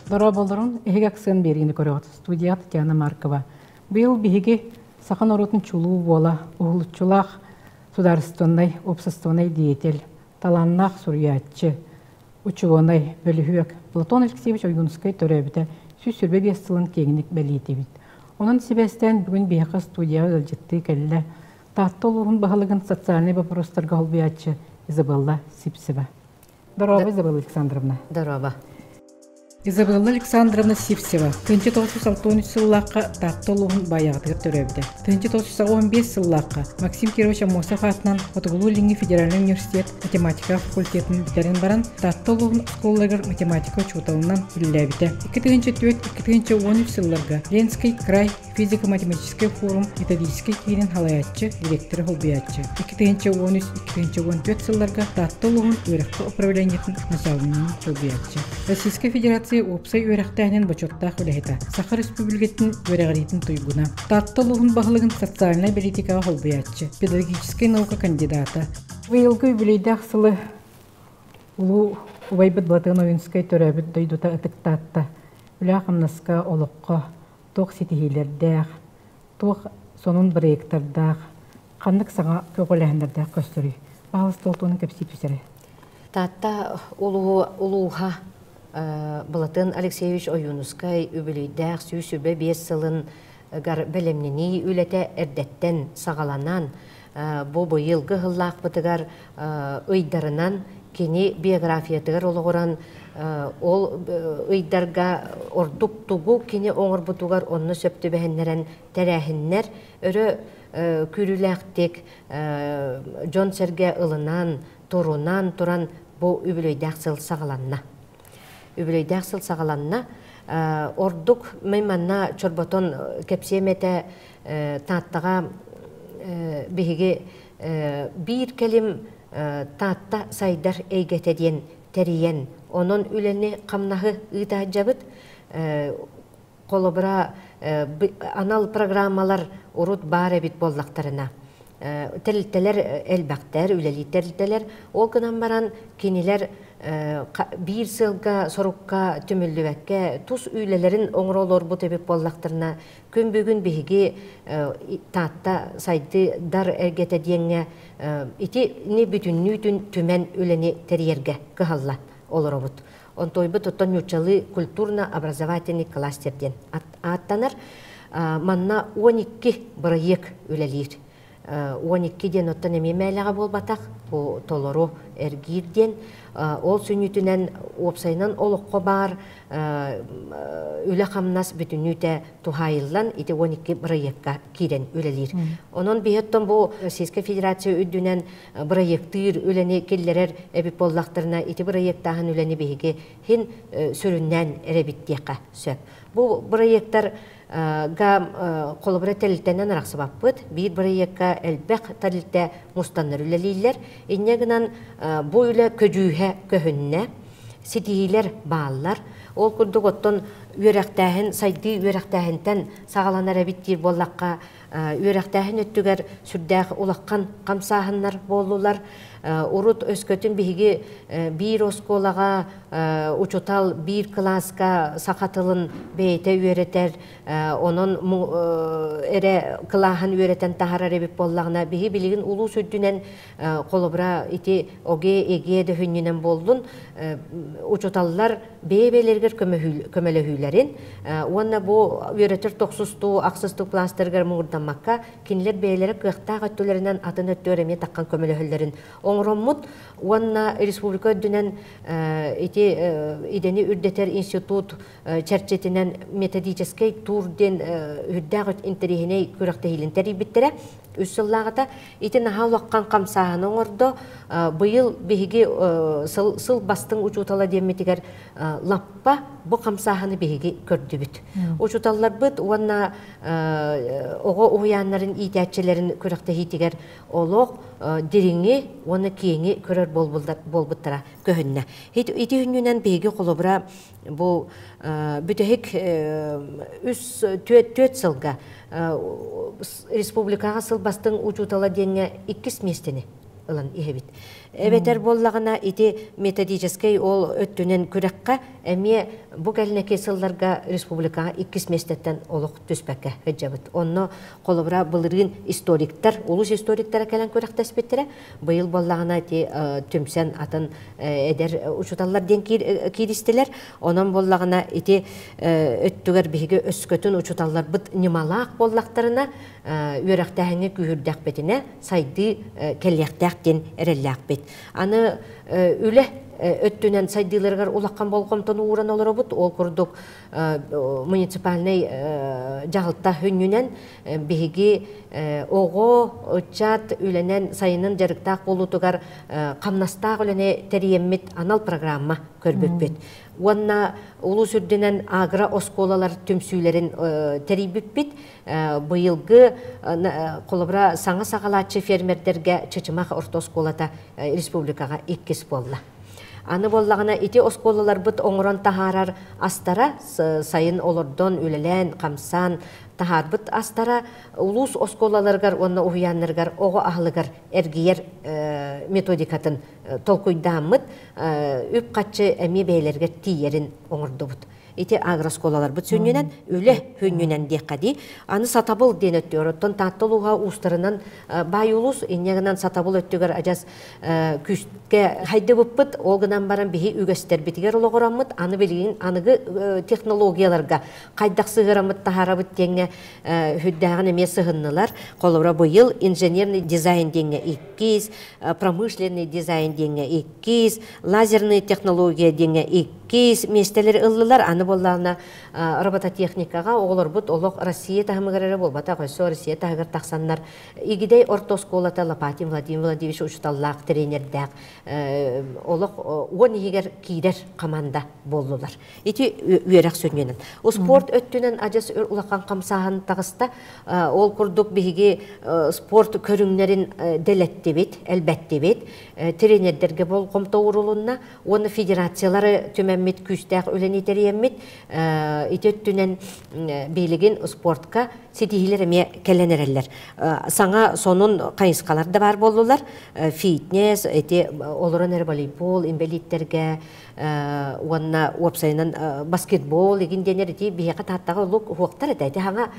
Дора болдырын эхегек сын берini көрөт. Студия Татьяна Маркова. Быйыл биһиги сахан оротун чулуу бола, угулчулах сударственной, общественной деятель, таланнах сурьячы, учуонай бөлүхүөк Платон Алексеевич Ойгунскай төрөбүтэ сүз сүрбе бестылын кеңиник белиетебит. Онун себестен бүгүн биһига студияга ылжытты келле тааттолугун баһалыгын социальный вопростарга холбуячы Изабелла Сипсева. Здорово, Изабелла Александровна. Здорово. Изабелла Александровна Сипсева 1963 сыллаққа таттолуғын баяғытығыр төрөбді. 1915 сыллаққа Максим Кирович Амосов атынан Фотоглулинги Федеральный университет математика факультетін бітерін баран таттолуғын сколлагыр математика чуталынан үлләбіті. 2004-2013 сылларға Ленский край физико-математический форум методический кейінен халаятчы, директоры холбиятчы. 2013-2014 сылларға таттолуғын өріқті управлениетін началының холбиятчы. Российская Федерация опсай өрәхтәһенен бочоттах үләһетә. Сахар республикатын өрәгәритен туйгуна. Таттылыгын баһлыгын социальная политикага холбуячы. Педагогическая наука кандидаты. Быйылгы юбилейдә сылы улу убайбыт Батыновинскай төрәбит дойдута ытыктатта. Үләхамнаска олоққа тох ситихилердәх, тох сонун проекттардах, каннык саңа көкөләһендәрдә көстөрү. Баһлыс толтуның кепсип үсәре. Татта улуха Платон Алексеевич Ойгунскай үбілейдәк сүйсүбе 5 сылын бәлемнені үләтә әрдәттен сағаланан бұ бұйылғы ғыллақ бұтығар өйдарынан кені биографиятығар олығыран ол өйдарға ордук тугу кені оңыр бұтығар онны сөпті бәхінлерін тәрәхінлер өрі күріләқтек Джон Серге ылынан, тұрунан тұран бұ үбілейдәк сыл сағаланна. Үбілейдәк сыл сағаланна, ордук мәйманна чорботон кепсемете таттаға бігі бір келім татта сайдар әйгетеден тәрейен. Onun үләне қамнағы ұйта жабыт, қолыбыра анал программалар ұрут бар әбіт боллақтарына. Тәлілтелер әлбәқтер, үләли тәлілтелер, ол күнан баран кенелер bir сылға сорукка түмілдівәкке тұс үйлелерін оңыролор бұт әбек боллақтарына күн бүгін бігі татта сайды дар әргеті дейінге ити не бүтіннүйдің түмен үләне тәрерге кығалла олар обыт. Он тойбыт оттанючалы культурно-образовательный кластерден аттанар манна 12 бұрайек үләлер. 12 ден оттан әме мәліға бол батақ, бұл толору әргирден, ол сүнітінен опсайынан олыққа бар, үлі қамнас бүтінүйті тухайылан, ете 12 проектқа керен үлелер. Onun бейеттен бұл Российская Федерация үддінен проекттыр үләне келлерер әбіп боллақтарына, ете проекттағын үләне бейге хен сүріннен әрәбіттеққа сөп. Бұл проекттар қолыбыра тәлілтәнен арақсы баппыд, бір проектқа әлбәқ тәлілтә мұстаннар үлелейлер, енегінен бұл үлі көжүйе көхінне, сетейлер бағалар, ол күрдік оттон үйрәқтәхін, сайды үйрәқтәхінтен сағаланар әбіттер боллаққа үйрәқтәхін өттігер сүрдәқ олаққан қамсағынлар болулар, урут өскөтін бігі бір осколаға учутал бір класска сақатылын бейті үйретер, onun әрі қылағын үйретен тағарар әбіп боллағына бігі білігін ұлу сөйдінен қолыбыра ити оге еге дөхіннен болдың учуталылар бейбелергер көмелі хүйлерін. Онна бұл үйретер тоқсысту, ақсысту пластыргар мұғырданмаққа кенілер бейлері қықтақ өттілерінен атын өтті өреме таққан көмелі хүйлерін. Оңырыммұд, онна республика өддінен идені үрдетер институт чәрчетінен методический турден үрдәғыт интерегіне көріқтейілін тәрейбіттері. Үссіллағыда итін аулаққан қамсағын оңырды, бұйыл бейге сыл бастың ұчутала деметігер лаппа бұ қамсағыны бейге көрді бүт. Ұчуталар бұд, онна оғы ұғыянларын итәтчелерін көріқтейітігер олық деріңе, оны кейіңе көрер болбыттара көхінне. Ити үнінен бейге қолыбыра бұл бүтәхік үс төт сылға республикаға сылбастың учутала денге 2 местені ылан ихебит. Эбетер боллагана ити методический ол өттүнен күрәккә әме бу кәлнәке сылларга республикага 2 местеттен олық түспәккә хәҗәбит. Онны колыбра булырын историктар, улус историктар кәлән күрәктәспеттере. Быел боллагана ити төмсән атын эдер учуталлар ден киристеләр. Онан боллагана ити өттүгәр биге өскөтүн учуталлар бит нималак боллактарына үрәктәһеңе күһүрдәк бетенә сайды кәләктәктен эрелләк бет. Аны үле өттүнен сайдыларгар улаккан болгомтон уран олоробут ол курдук муниципальный жагылта хүннүнен биги ого чат үленен сайынын жарыктак болутугар камнастак үлене териеммит анал программа көрбөкпөт. Уанна улус үрденен агра осколалар түмсүйлерин терибиппит. Быйылгы колобра саңа сагалачы фермердерге чычымак орто осколата республикага 2 болла. Аны боллагына ити осколалар бут оңорон тахарар астара сайын олордон үлелен камсан тахар бут астара улус осколаларгар онна уяннаргар ого ахлыгар эргиер методикатын толкуйдамыт үп качы эми бейлерге тиерин оңордубут. Ити агросколалар бут сүннүнен үле хүннүнен декади аны сатабыл ден өттөр оттон таттылууга устарынан байулус иннегенен сатабыл өттөгөр ажас күстке хайды буппут олгынан баран бихи үгөстер битигер ологораммыт аны билген аныгы технологияларга кайдаксыгырамыт тахарабыт деңе хүддагын эме сыгыннылар колобра быйыл инженерный дизайн деңе 2 промышленный дизайн деңе 2 лазерный технология деңе 2 местелер ыллылар аны боллана робототехникага оголор бут олок Россия тахмыгырары болбата койсо Россия тахыгыр таксаннар игидей ортосколата Лопатин Владимир Владимирович учталлак тренердак олок 12 кийдер команда болдулар. Ити үйрәк сөнненен. Спорт өттүнен ажас улакан камсаһын тагыста ол курдук биги спорт көрүңнәрин делеттебит, әлбәттебит. Тренердерге болгом тоурулунна, оны федерациялары төмәммит күстәк өленетериеммит, итөттүнен бейлеген спортка сетихилереме келенерелер. Саңа сонун кайыскалар да бар болдулар. Фитнес, олорон волейбол, имбелиттерге, уанна уапсайнан баскетбол, егінденер ети бияқа таттағы лук хуақтар әдәйті хаңа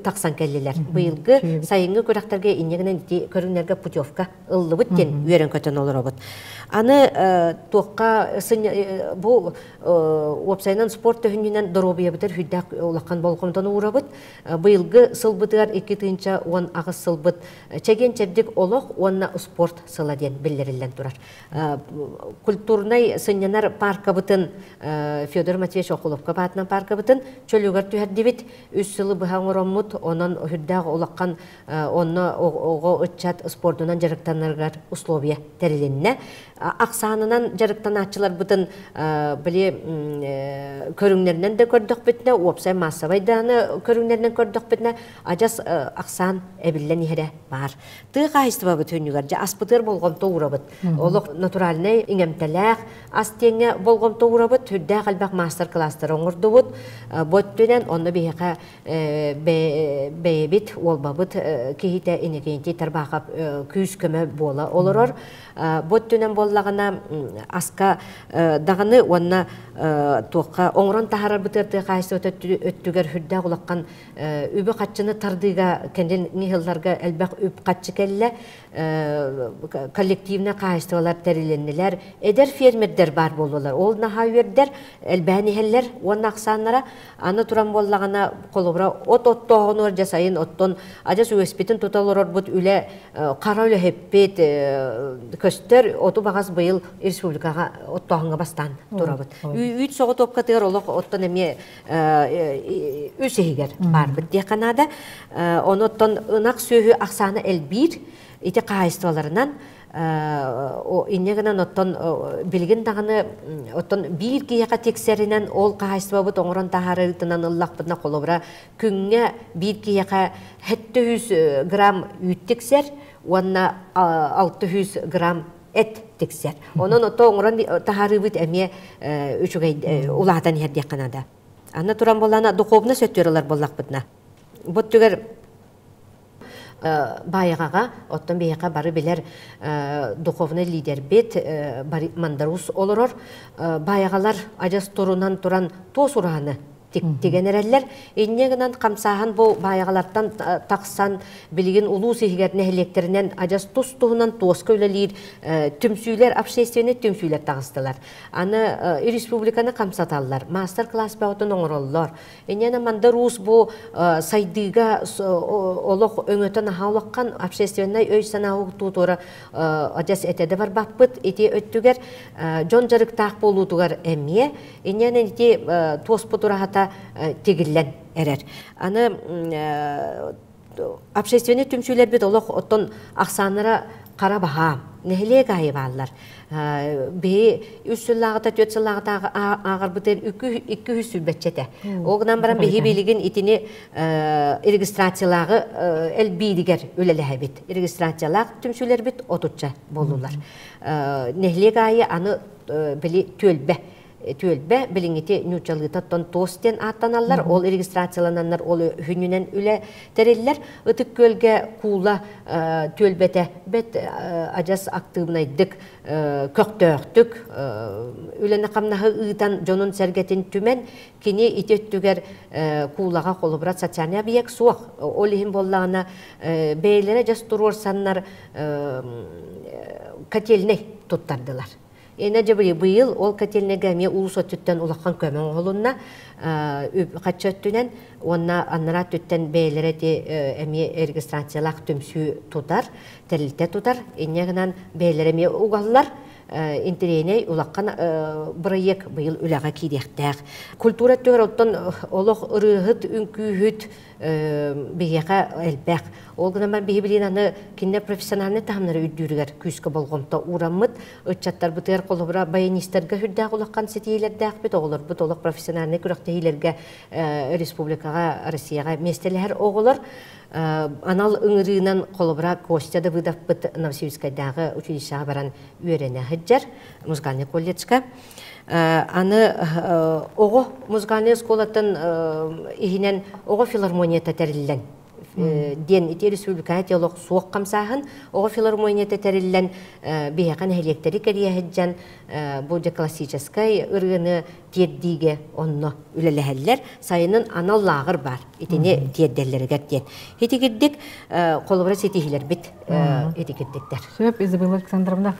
тақсан кәлелер. Бұйылғы сайынғы көріқтерге инегінен көріңлерге путевка ұллы бүттен үйерен көтін олыр обыд. Аны тоққа бұл уапсайнан спорт төхінінен дұробия бітір хүддәк олаққан болғымдан ұғырабыд. Бұйылғы сылбыдығар 2-тіңча он ағыз сылбыд чәген чәбдік олық онна спорт сыладен білдерілден тұрар. Культурный сыннянар парка бытын Федор Матвеевич Окуловка батынан парка бытын чөлүгөр түһәрдибит үс сылы быһаңыроммут онон хүрдәг олаккан онно ого ычат спортунан жарыктанаргар условия терилинне аксанынан жарыктаначылар бытын били көрүңнәрнән дә көрдөк битне опсай массавайданы көрүңнәрнән көрдөк битне ажас аксан эбиллен иһере бар ты кайстыба бүтүнүгөр жа аспытыр болгон тоурабыт олок натуральный иңемтеләк астеңе болгон тоурабыт хүрдә калбак мастер-класстар оңордубут боттүнен онны бияка бебит олбабыт кихите инегенти тарбакап күз көмө бола олорор боттүнен боллагана аска даганы онна тоққа оңран тахарар бытырды кайсы өттүгөр хүрдә улаккан үбө катчыны тардыга кенден нихылларга элбак үп катчы келле коллективна кайстылар териленнелер эдер фермердер бар болулар ол нахайвердер элбәнихеллер он аксаннара аны туран боллагана колобра оттогонор жасайын оттон ажас үеспитин туталорор бут үле кара үле хеппет көстөр оту багас быйыл республикага оттогонга бастан турабыт үт сого топкатыр олок оттон эме үсегер бар бит деканада оноттон ынак сөйү аксаны элбир ите кайсталарынан иннегенен оттон билген даганы оттон бир кияка тексеринен ол кайстабы оңрон тахарытынан ыллакпытына колобра күнгө бир кияка 700 грамм үт тексер уанна 600 грамм эт тексер онон отто оңрон тахарыбыт эме үчүгэй улаатан хердек канада аны туран болана духовно сөттөрөлөр боллакпытына бот түгер байыгаға, оттан бейіға бары білер духовный лидер бет мандарус олорор, байыгалар ажас турунан туран тос ураны теген әрәлләр, еннегінен қамсахан бұл байыгалардан тақсан білген улу сехігеріне электерінен ажас тос туғынан тоска өлелер, түмсүйлер, общественный түмсүйлер тағыстылар. Аны республиканы қамсаталылар, мастер-класс бәуітін оңыролылар. Еннені мандарус бұл сайдыға олық өңөтін ахаулыққан общественный өй санауы тұтуыры ажас әтеді бар бақпыт, ете өттігер, жон жарық тақ болуытығар әмие, еннені ете тос бұтырағата тегіллен әрер. Аны общественный түмшілер бет олық оттон ақсаныра қара баға, нәхіле ғайы балылар. Бей үссіллағыта, төтсіллағыта ағыр бұтыр 200 сүлбәтчеті. Оғынан баран бейі белеген етіне регистрациялағы әл бейдігер өлелі бет. Регистрациялағы түмшілер бет отутча болулар. Нәхіле ғайы аны білі төлбе біліңеті нючалғытаттан тостен аттаналар, ол регистрациялананлар, ол хүнінен үлі тәрелілер. Үтік көлге кула төлбеті бәт ажас активнайдық көқтөқтік. Үліні қамнағы ұйтан жонын сәргетін түмен, кені итеттігер кулаға қолыбырат сатсания бейек суақ. Ол ехін боллағына бәйлері жас тұруыр саннар кателіне тұттардылар. Эне жабыры быйыл ол котельнеге ме улуса түттен улаққан көмін олуна қатшөттінен онна аннара түттен бәйлері де әме регистрациялақ түмсі тұтар, тәрілті тұтар, енегінен бәйлері ме уғалылар, интереней улаққан бұрайек быйыл үліға кейдектәк. Культура төгір оттан олық ұрығыт, үнкүйіт бейеға әлбәқ. Ол ғына бар бейі білген аны кенде профессионалны тағымнары үддүрігер күйіскі болғымта ұрамыд, өтчаттар бұтығыр қолыбыра баянистерге хүрдәқ улаққан сетейлердәқ бет оғылыр. Бұт олық профессионалны күріқтейлерге республикаға, Россияға местелер оғылыр. Анал ыңырынан қолыбыра Костяда выдав бұт Новосибирскайдағы училищаға баран үйерені хыджар, музыкальный колледжға. Аны оғы музыкальный сколатын ихинен оғы филармонията тәрілілен. Ден ити республиканы теолог суық қамсағын, оғы филармонията тәрілілен бейеқан әлектері кәрия хыджан, бұл же классическай ұрғыны теддиге онны үлеләхәлләр, сайының анал лағыр бар, итіне теддерлерігер ден. Хетігірдік қолыбыра сетихілер бит етігірдіктер. Сөп, Изабелла Александровна,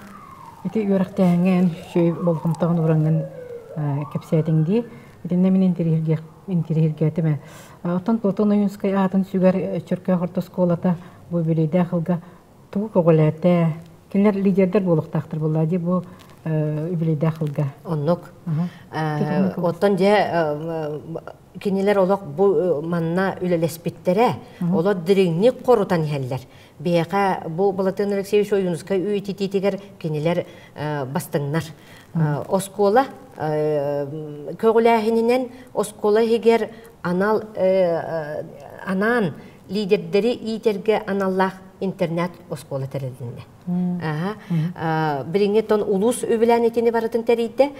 ити үйрақтағын шөй болғымтағын ұраңын кәпсәтіңді, итіне мен интерегергетіме. Оттан Платон Уюнскай атын сүгер чөркө хортос колата бу билейдә хылга тугу коголәтә. Кенләр лидердер булыктактыр булады бу билейдә хылга. Оннук. Оттан же кенелер олық бу манна үлелеспиттере, олар диреңни корутан хәлләр. Бияка бу Платон Алексеевич Уюнскай үйтитигер кенелер бастыңнар. Оскола көголәһинен оскола хигер анан лидердери итерге аналлах интернет оскола тәрелдінде. Біріңе тон улус өбілән етені барытын тәрейді,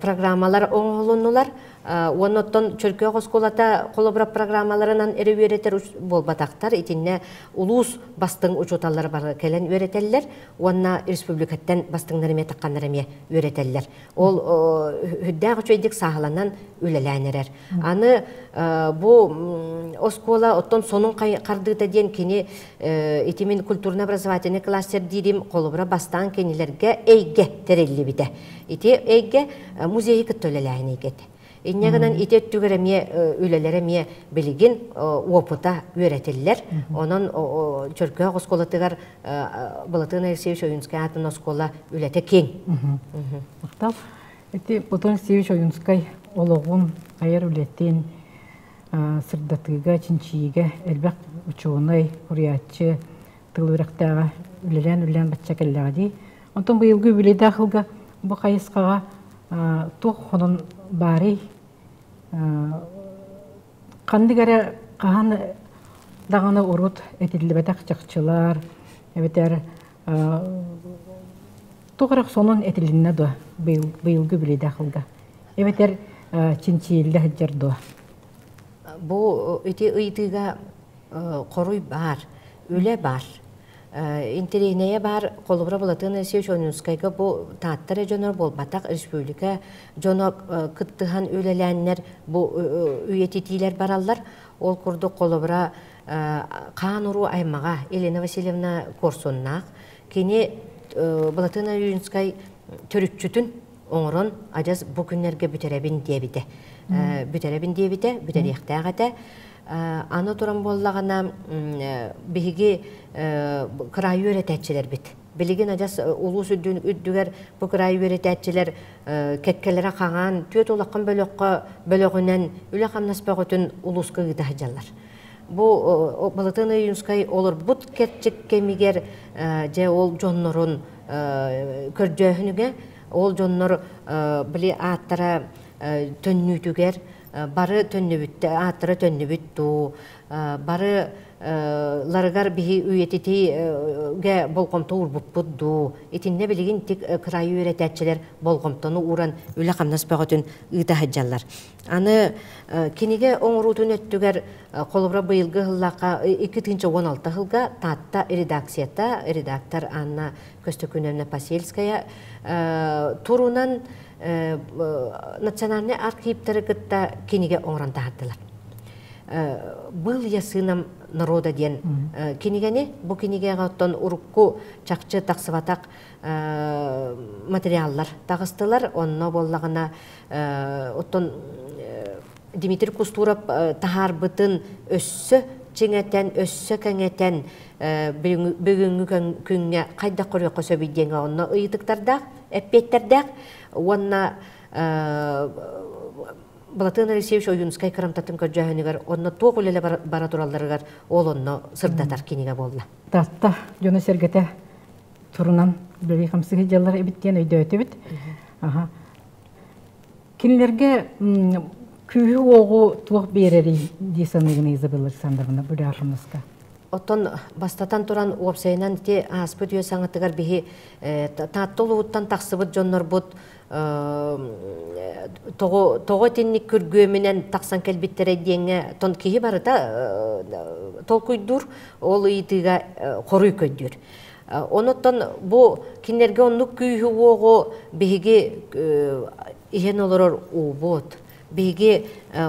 программалар оңғылынулар, оныттон чөркө осколата қолыбыра программаларынан әрі өретер болбатақтар, етіне улус бастың ұчуталары бар кәлін өретелілер, онына республикаттан бастыңнарыме таққандарыме өретелілер. Ол хүддағы чөйдік сағыланан өлеләнерер. Аны бұл оскола оттон сонун қардыта ден кені етімен культурно-образовательный кластер дирим қолыбыра бастан кенелерге әйге тәрелі біді. Ити әйге музейі күттөлеләйін егеді. Иннегінен ити түгіреме өлелереме білген опыта өретелілер. Онын чөркө осколатығар Платон Алексеевич Уюнскай атын оскола өлеті кен. Мақтал, ити Платон Алексеевич Уюнскай олығын айыр өлеттен сырдатыға, чинчиге, әлбәк учуынай, құриятчы, тылырақтаға үлелен батча кәлләғади. Онтан бұйылғы үледі ақылға бұл қайысқаға тоқ қонын бары қандығары қаған дағаны ұрут әтелі бәтақ жақчылар, әбетер тоғырақ сонын әтелінна дуа бұйылғы үледі ақылға. Әбетер чинчиелі ғаджар дуа. бу эти ыйтыга коруй бар, үле бар. Интерейнея бар, колубра болатын Севич Онюнскайга бу тааттар жонор болбатак республика жоно кыттыхан үлеләннер бу үйетитилер бараллар. Ол курду колубра Кануру аймага Елена Васильевна Корсуннак кини болатын Онюнскай төрүкчүтүн оңорон ажаз бу күннерге бүтеребин дебите. Бүтеребин дебите, бүтерияктагата. Аны туран боллагана биги край өретәтчелер бит. Билеген ажас улус үддүгер бу край өретәтчелер кеккелере каган төт улаккан бөлөгүнөн үле камнаспагытын улуска гыдажалар. Бу Балатын Юнскай олор бут кетчик кемигер же ол жоннорун көрдөһүнүгө ол жоннор били аттара төннүтүгер бары төннүбүттө аттара төннүбүттү бары ларгар биһи үйетитиге болгомто урбуппудду итинне билигин тик край үйретәчелер болгомтону уран үле камнаспагытын ыйтахаджаллар. Аны киниге оңрутун өттүгер колубра быйылгы хыллакка 2016 хылга татта редактор Анна Костокуновна Пасельская турунан национальный архивтары кытта киниге оңран таһаттылар. Был я сыном народа ден кинигене бу кинигеге оттон урукку чакчы таксыбатак материаллар тагыстылар. Онно боллагына оттон Дмитрий Кустуров тахарбытын өссө чеңетен өссө кеңетен бүгүнгү күнгө кайда корёкко сөбүйдеңе онно ыйытыктарда эппеттерде онна Балатын Алексеевич Оюнскай кырамтатын көржөһөнүгөр онно тоок үлеле бара туралларыгар ол онно сырдатар киниге болла. Татта жона сергете турунан бери хамсыгы жаллар эбиттен өйдө өтөбүт. Кинилерге күйүү огу туак берери дисаныгын Изабелла Александровна бурарымыска. Оттон бастатан туран уопсайынан те аспыт үйө саңатыгар биһи тааттолууттан таксыбыт жоннорбут того тинник күргөө менен таксан келбиттере деңе тон кихи барыта толкуйдур ол ыйтыга коруй көйдүр. Оноттон бу кинерге оннук күйүү ого биһиги иһен олорор убот. Биһиги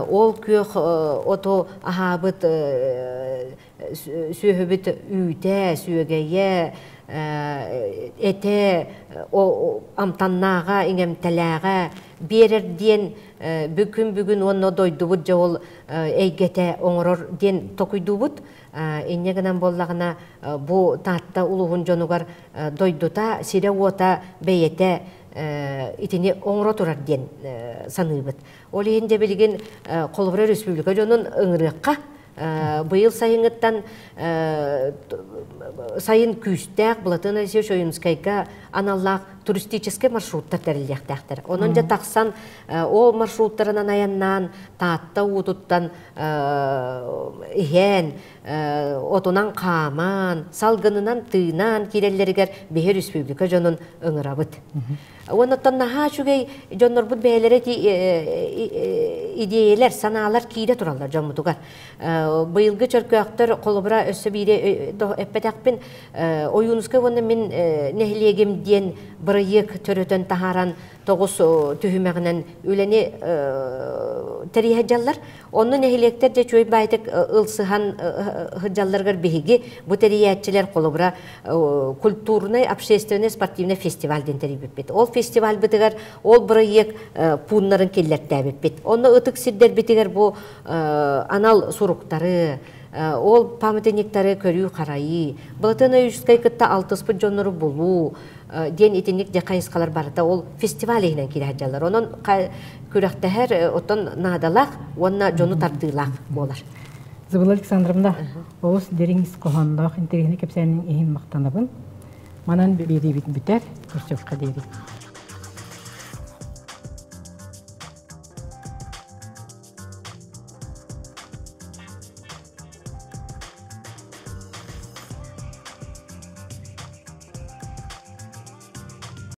ол күйөх ото ахабыт сүйөбүт үйте, сүйөгeye эте амтаннага иңемтелага берер ден бүгүн онно дойдубут же ол эйгете оңорор ден токуйдубут иннегенен боллагына бу таатта улугун жонугар дойдута сире уота бейете итини оңоро турар ден саныыбыт. Ол ийинде билген Колубра Республика жонун ыңырыкка быйыл сайынгыттан сайын күйістәк Балатын Алексеевич Оюнскайга аналлах туристический маршруттар тәрелдәктәктер. Онын жа тақсан ол маршруттарынан аяннан, таатта уутуттан ихен, отунан қаман, салгынынан тыынан киреллерігер Бехер Республика жонын ыңырабыт. Оныттан наха чүгей жоннор бұд бәйлері идеялар, саналар кейде туралар жомутугар. Быйылгы чөркөктөр Колубра өссө бире эппетакпин Оюнскай оны мен нехилегем ден бырыйык төрөтөн тахаран тогус түһүмэгинен үлени терихежаллар. Онны нехилектер же чөй байтык ылсыхан хыжалларгар биһиги бу терихетчилер Колубра культурный, общественный, спортивный фестиваль ден терибит. Ол фестиваль битигер ол бырыйык пуннарын келлерте бит. Онны ытык сиддер битигер бу анал суруктары ол памятниктары көрүү карайы. Балатын Юскай кытта 60 жоннору болуу ден итинник жакайыскалар барда ол фестиваль ихнен кирежалар. Онон күрәктәһәр отон надалак, онна жону тартылак болар. Изабелла Александровна, оос дереңиз кохондох интерегини кепсенин ихин мактанабын. Манан бери бит бүтер, көрсөккө дейри.